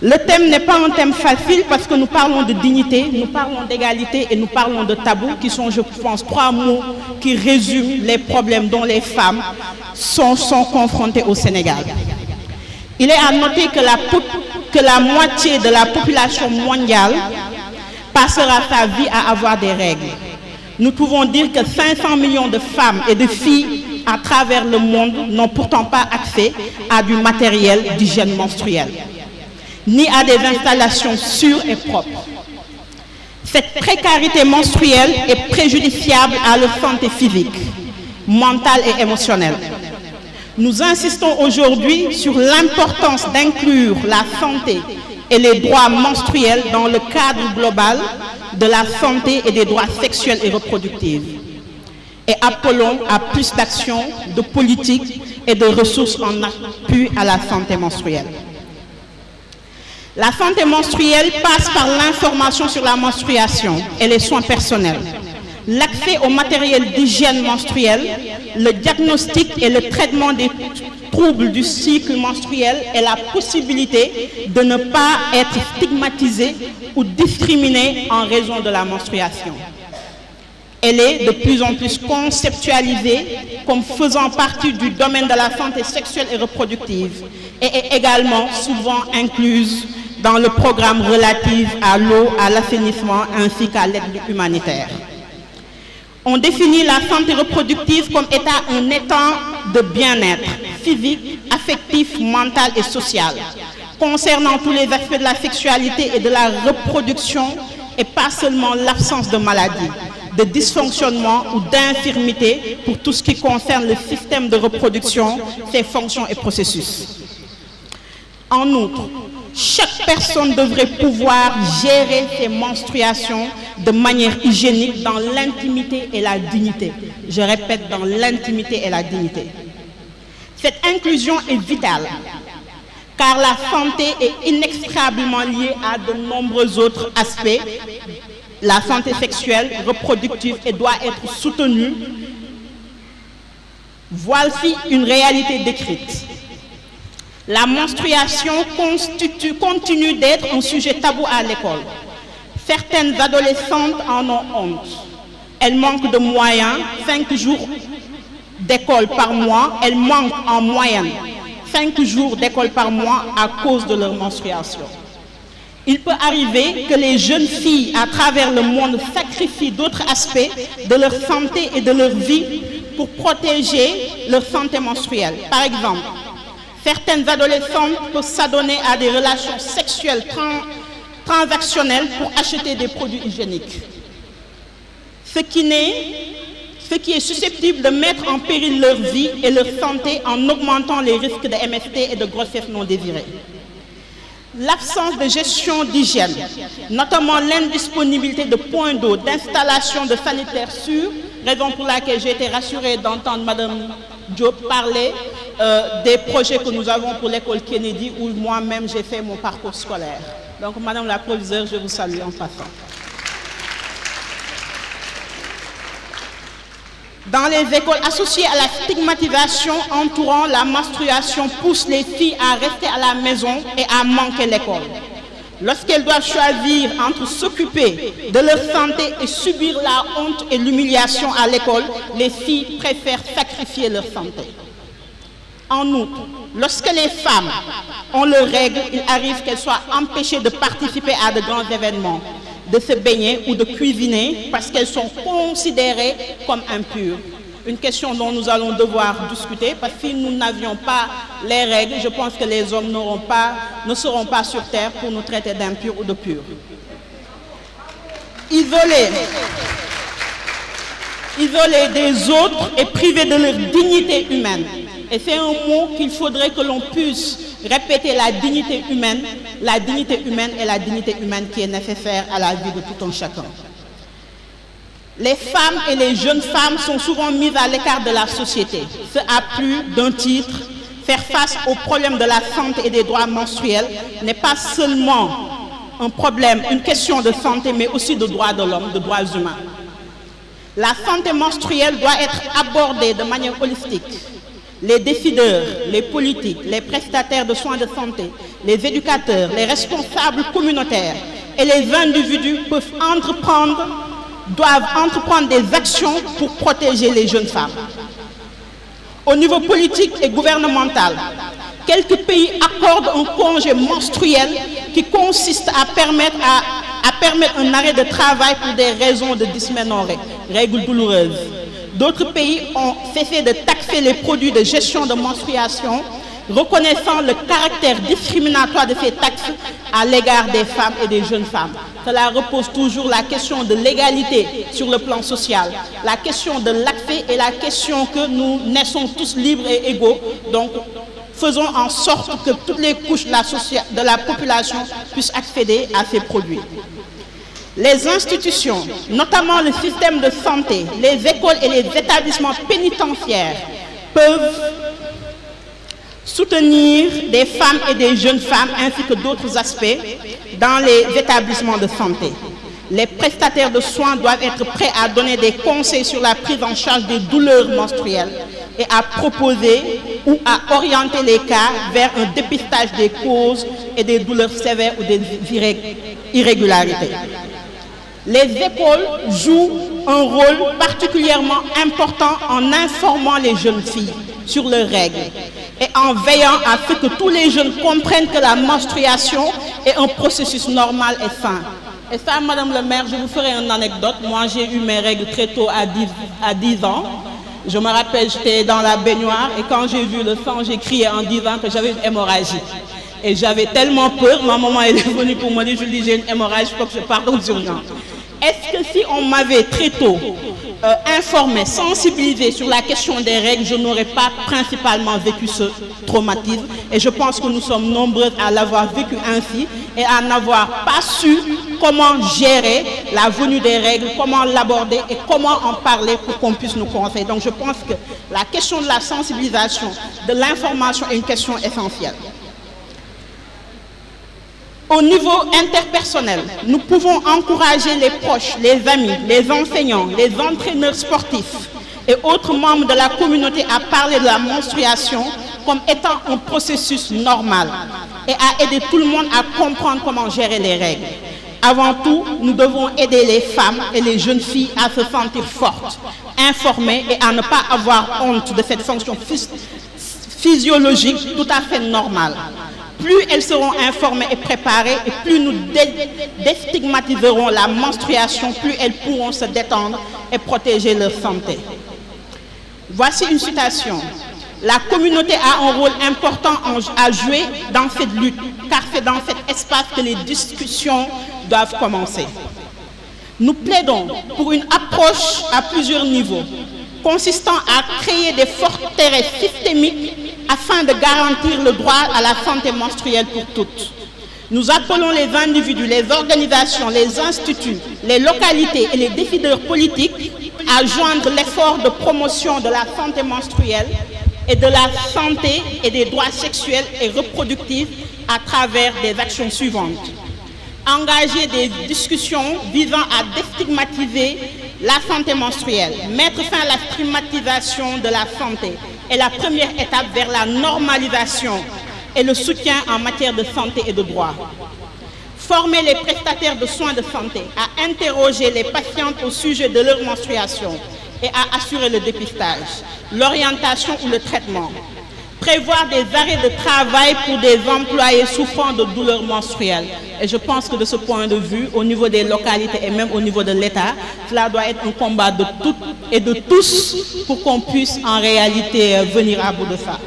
Le thème n'est pas un thème facile parce que nous parlons de dignité, nous parlons d'égalité et nous parlons de tabou qui sont, je pense, 3 mots qui résument les problèmes dont les femmes sont confrontées au Sénégal. Il est à noter que la moitié de la population mondiale passera sa vie à avoir des règles. Nous pouvons dire que 500 millions de femmes et de filles à travers le monde n'ont pourtant pas accès à du matériel d'hygiène menstruelle, ni à des installations sûres et propres. Cette précarité menstruelle est préjudiciable à leur santé physique, mentale et émotionnelle. Nous insistons aujourd'hui sur l'importance d'inclure la santé et les droits menstruels dans le cadre global de la santé et des droits sexuels et reproductifs. Et appelons à plus d'actions, de politiques et de ressources en appui à la santé menstruelle. La santé menstruelle passe par l'information sur la menstruation et les soins personnels, l'accès au matériel d'hygiène menstruelle, le diagnostic et le traitement des troubles du cycle menstruel et la possibilité de ne pas être stigmatisé ou discriminé en raison de la menstruation. Elle est de plus en plus conceptualisée comme faisant partie du domaine de la santé sexuelle et reproductive et est également souvent incluse dans le programme relatif à l'eau, à l'assainissement ainsi qu'à l'aide humanitaire. On définit la santé reproductive comme état un état de bien-être physique, affectif, mental et social, concernant tous les aspects de la sexualité et de la reproduction et pas seulement l'absence de maladie, de dysfonctionnement ou d'infirmité pour tout ce qui concerne le système de reproduction, ses fonctions et processus. En outre, chaque personne devrait pouvoir gérer ses menstruations de manière hygiénique dans l'intimité et la dignité. Je répète, dans l'intimité et la dignité. Cette inclusion est vitale, car la santé est inextricablement liée à de nombreux autres aspects. La santé sexuelle, reproductive et doit être soutenue. Voici une réalité décrite. La menstruation continue d'être un sujet tabou à l'école. Certaines adolescentes en ont honte. Elles manquent de moyens, 5 jours d'école par mois. Elles manquent en moyenne 5 jours d'école par mois à cause de leur menstruation. Il peut arriver que les jeunes filles à travers le monde sacrifient d'autres aspects de leur santé et de leur vie pour protéger leur santé menstruelle. Par exemple, certaines adolescentes peuvent s'adonner à des relations sexuelles transactionnelles pour acheter des produits hygiéniques. Ce qui est susceptible de mettre en péril leur vie et leur santé en augmentant les risques de MST et de grossesse non désirée. L'absence de gestion d'hygiène, notamment l'indisponibilité de points d'eau, d'installations de sanitaires sûrs, raison pour laquelle j'ai été rassurée d'entendre Mme Diop parler des projets que nous avons pour l'école Kennedy, où moi-même j'ai fait mon parcours scolaire. Donc, Madame la Proviseure, je vous salue en passant. Dans les écoles associées à la stigmatisation entourant la menstruation poussent les filles à rester à la maison et à manquer l'école. Lorsqu'elles doivent choisir entre s'occuper de leur santé et subir la honte et l'humiliation à l'école, les filles préfèrent sacrifier leur santé. En outre, lorsque les femmes ont leurs règles, il arrive qu'elles soient empêchées de participer à de grands événements, de se baigner ou de cuisiner parce qu'elles sont considérées comme impures. Une question dont nous allons devoir discuter parce que si nous n'avions pas les règles, je pense que les hommes ne seront pas sur terre pour nous traiter d'impurs ou de purs. Isolés des autres et privés de leur dignité humaine. Et c'est un mot qu'il faudrait que l'on puisse répéter, la dignité humaine et la dignité humaine qui est nécessaire à la vie de tout un chacun. Les femmes et les jeunes femmes sont souvent mises à l'écart de la société. Ce à plus d'un titre, faire face aux problèmes de la santé et des droits menstruels n'est pas seulement un problème, une question de santé, mais aussi de droits de l'homme, de droits humains. La santé menstruelle doit être abordée de manière holistique. Les décideurs, les politiques, les prestataires de soins de santé, les éducateurs, les responsables communautaires et les individus doivent entreprendre des actions pour protéger les jeunes femmes. Au niveau politique et gouvernemental, quelques pays accordent un congé menstruel qui consiste à permettre un arrêt de travail pour des raisons de dysménorrhée, règles douloureuses. D'autres pays ont cessé de taxer les produits de gestion de menstruation, reconnaissant le caractère discriminatoire de ces taxes à l'égard des femmes et des jeunes femmes. Cela repose toujours la question de l'égalité sur le plan social, la question de l'accès et la question que nous naissons tous libres et égaux. Donc, faisons en sorte que toutes les couches de la population puissent accéder à ces produits. Les institutions, notamment le système de santé, les écoles et les établissements pénitentiaires peuvent soutenir des femmes et des jeunes femmes ainsi que d'autres aspects dans les établissements de santé. Les prestataires de soins doivent être prêts à donner des conseils sur la prise en charge des douleurs menstruelles et à proposer ou à orienter les cas vers un dépistage des causes et des douleurs sévères ou des irrégularités. Les écoles jouent un rôle particulièrement important en informant les jeunes filles sur leurs règles et en veillant à ce que tous les jeunes comprennent que la menstruation est un processus normal et sain. Et ça, Madame le maire, je vous ferai une anecdote. Moi, j'ai eu mes règles très tôt à 10 ans. Je me rappelle, j'étais dans la baignoire et quand j'ai vu le sang, j'ai crié en disant que j'avais une hémorragie. Et j'avais tellement peur, ma maman elle est venue pour me dire, je lui dis j'ai une hémorragie, il faut que je parte aux urgences. Est-ce que si on m'avait très tôt informé, sensibilisé sur la question des règles, je n'aurais pas principalement vécu ce traumatisme? Et je pense que nous sommes nombreux à l'avoir vécu ainsi et à n'avoir pas su comment gérer la venue des règles, comment l'aborder et comment en parler pour qu'on puisse nous conseiller. Donc je pense que la question de la sensibilisation, de l'information est une question essentielle. Au niveau interpersonnel, nous pouvons encourager les proches, les amis, les enseignants, les entraîneurs sportifs et autres membres de la communauté à parler de la menstruation comme étant un processus normal et à aider tout le monde à comprendre comment gérer les règles. Avant tout, nous devons aider les femmes et les jeunes filles à se sentir fortes, informées et à ne pas avoir honte de cette fonction physiologique tout à fait normale. Plus elles seront informées et préparées, et plus nous déstigmatiserons la menstruation, plus elles pourront se détendre et protéger leur santé. Voici une citation. La communauté a un rôle important à jouer dans cette lutte, car c'est dans cet espace que les discussions doivent commencer. Nous plaidons pour une approche à plusieurs niveaux, consistant à créer des forteresses systémiques afin de garantir le droit à la santé menstruelle pour toutes. Nous appelons les individus, les organisations, les instituts, les localités et les décideurs politiques à joindre l'effort de promotion de la santé menstruelle et de la santé et des droits sexuels et reproductifs à travers des actions suivantes. Engager des discussions visant à déstigmatiser la santé menstruelle, mettre fin à la stigmatisation de la santé est la première étape vers la normalisation et le soutien en matière de santé et de droits. Former les prestataires de soins de santé à interroger les patientes au sujet de leur menstruation et à assurer le dépistage, l'orientation ou le traitement. Prévoir des arrêts de travail pour des employés souffrant de douleurs menstruelles. Et je pense que de ce point de vue, au niveau des localités et même au niveau de l'État, cela doit être un combat de toutes et de tous pour qu'on puisse en réalité venir à bout de ça.